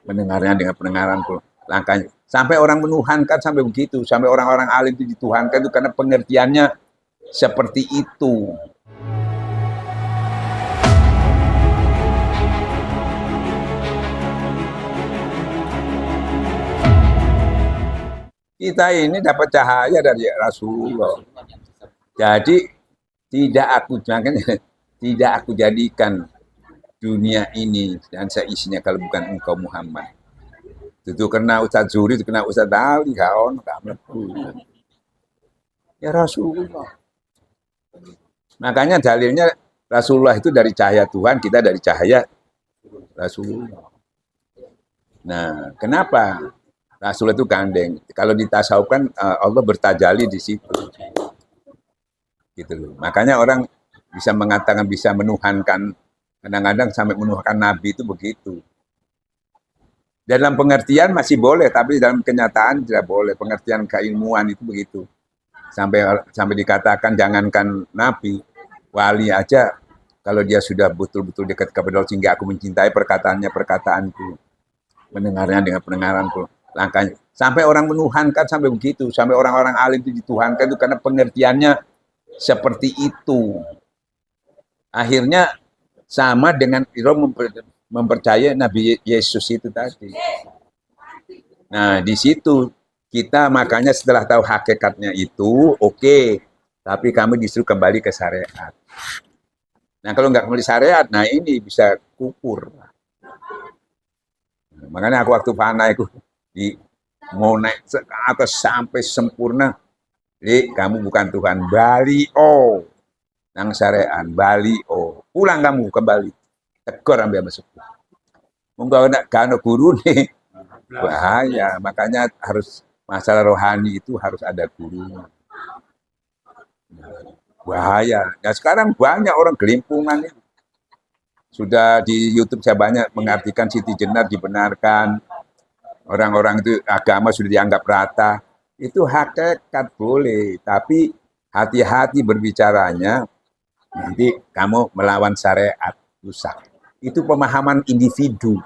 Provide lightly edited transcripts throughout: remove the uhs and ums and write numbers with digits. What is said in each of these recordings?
mendengarnya dengan pendengaranku. Langkahnya sampai orang menuhankan sampai begitu, sampai orang-orang alim itu dituhankan itu karena pengertiannya seperti itu. Kita ini dapat cahaya dari Rasulullah. Jadi tidak aku jadikan dunia ini dan seisinya kalau bukan engkau Muhammad. Itu kena Ustaz Zuri, itu kena Ustaz Ali, kawan, ya Rasulullah. Makanya dalilnya Rasulullah itu dari cahaya Tuhan, kita dari cahaya Rasulullah. Nah, kenapa Rasulullah itu gandeng? Kalau ditasawufkan Allah bertajali di situ. Gitu loh. Makanya orang bisa mengatakan bisa menuhankan, kadang-kadang sampai menuhankan Nabi itu begitu. Dalam pengertian masih boleh, tapi dalam kenyataan tidak boleh. Pengertian keilmuan itu begitu. Sampai dikatakan jangankan Nabi, wali aja kalau dia sudah betul-betul dekat kepada Allah sehingga aku mencintai perkataanku, mendengarnya dengan pendengaranku, langkahnya. Sampai orang menuhankan sampai begitu, sampai orang-orang alim itu dituhankan itu karena pengertiannya seperti itu. Akhirnya sama dengan mempercayai Nabi Yesus itu tadi. Nah, di situ kita makanya setelah tahu hakikatnya itu, oke, tapi kami disuruh kembali ke syariat. Nah, kalau nggak kembali syariat, nah ini bisa kufur. Nah, makanya aku waktu fana itu mau naik ke atas sampai sempurna, kamu bukan Tuhan, Bali nang syariat, Bali pulang kamu kembali, tegur ambil masuk. Mungkin kalau guru nih bahaya, makanya harus masalah rohani itu harus ada guru. Bahaya. Nah sekarang banyak orang gelimpungan itu. Sudah di YouTube saya banyak mengartikan Siti Jenar dibenarkan, orang-orang itu agama sudah dianggap rata. Itu hakikat boleh, tapi hati-hati berbicaranya, nanti kamu melawan syariat, rusak. Itu pemahaman individu,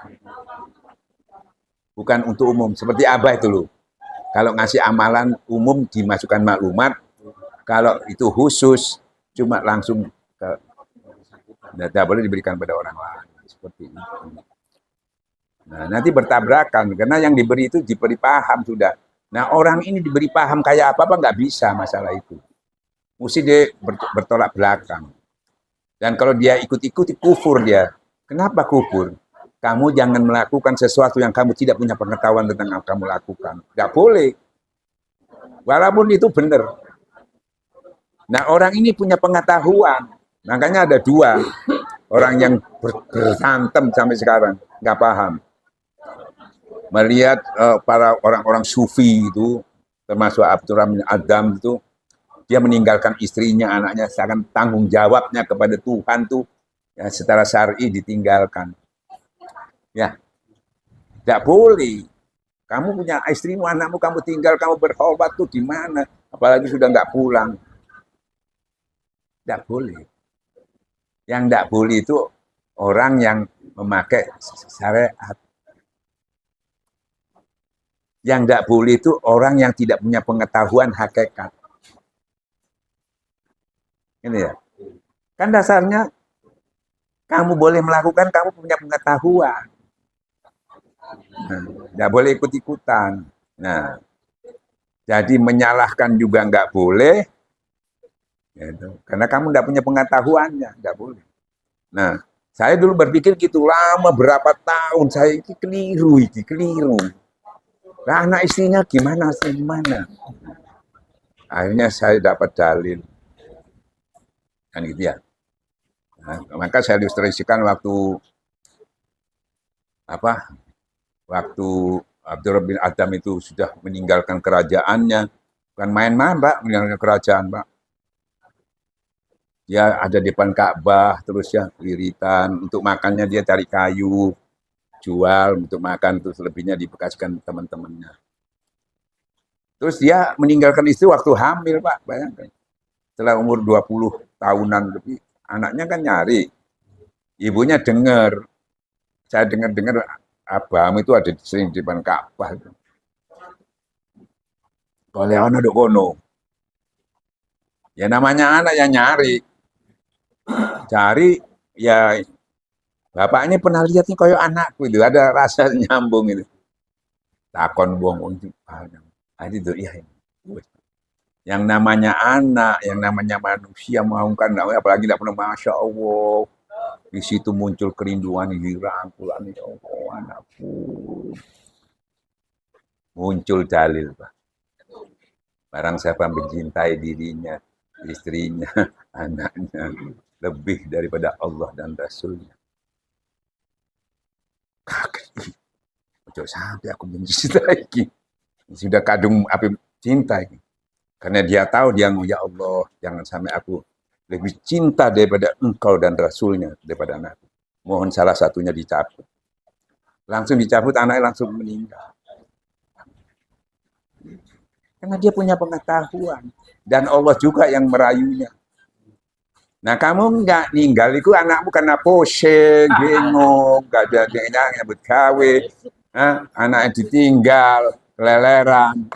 bukan untuk umum. Seperti Abah itu loh. Kalau ngasih amalan umum dimasukkan maklumat, kalau itu khusus cuma langsung ke, tidak boleh diberikan pada orang lain. Seperti itu. Nah, nanti bertabrakan karena yang diberi itu diberi paham sudah. Nah, orang ini diberi paham kayak apa nggak bisa masalah itu. Mesti dia bertolak belakang. Dan kalau dia ikut-ikuti kufur dia. Kenapa kufur? Kamu jangan melakukan sesuatu yang kamu tidak punya pengetahuan tentang yang kamu lakukan. Nggak boleh. Walaupun itu benar. Nah, orang ini punya pengetahuan. Makanya ada dua orang yang berantem sampai sekarang. Nggak paham. Melihat para orang-orang sufi itu, termasuk Abdurrahman Adam itu, dia meninggalkan istrinya, anaknya, seakan tanggung jawabnya kepada Tuhan tuh ya, secara syar'i ditinggalkan. Ya, tidak boleh. Kamu punya istrimu, anakmu, kamu tinggal, kamu bertobat tuh gimana? Apalagi sudah nggak pulang. Tidak boleh. Yang tidak boleh itu orang yang memakai syariat. Yang tidak boleh itu orang yang tidak punya pengetahuan hakikat. Ini ya. Kan dasarnya kamu boleh melakukan, kamu punya pengetahuan. Nggak boleh ikut-ikutan. Nah, jadi menyalahkan juga nggak boleh, gitu. Karena kamu nggak punya pengetahuannya, nggak boleh. Nah, saya dulu berpikir gitu lama, berapa tahun saya ini keliru. Nah, anak istrinya gimana? Akhirnya saya dapat dalil, kan gitu ya. Nah, maka saya ilustrasikan waktu Abdurrahman bin Adam itu sudah meninggalkan kerajaannya, bukan main-main, Pak, meninggalkan kerajaan, Pak. Dia ada di depan Ka'bah, terus ya wiritan, untuk makannya dia cari kayu, jual untuk makan, terus lebihnya dibekaskan teman-temannya. Terus dia meninggalkan istri waktu hamil, Pak, bayangkan. Setelah umur 20 tahunan lebih, anaknya kan nyari. Ibunya dengar, saya dengar Abraham itu ada sering di depan Ka'bah. Kalau ana do kono. Ya namanya anak yang nyari. Cari ya bapak ini pernah lihat nih koyo anakku itu, ada rasa nyambung itu. Takon buang untuk itu iya ini. Yang namanya anak, yang namanya manusia mau kan, apalagi tidak pernah, masya Allah, di situ muncul kerinduan, dirangkulan, ya Allah anakku, muncul dalil, Pak. Barang siapa mencintai dirinya, istrinya, anaknya lebih daripada Allah dan Rasulnya, kaget. Ojo sampai aku mencintai ini. Sudah kadung api cinta ini. Karena dia tahu, dia mau, ya Allah, jangan sampai aku lebih cinta daripada engkau dan Rasulnya daripada anakku. Mohon salah satunya dicabut. Langsung dicabut, anaknya langsung meninggal. Karena dia punya pengetahuan. Dan Allah juga yang merayunya. Nah kamu nggak ninggal, itu anakmu karena pusing, bingung, gak ada yang nyambut gawe, anaknya ditinggal, keleleran.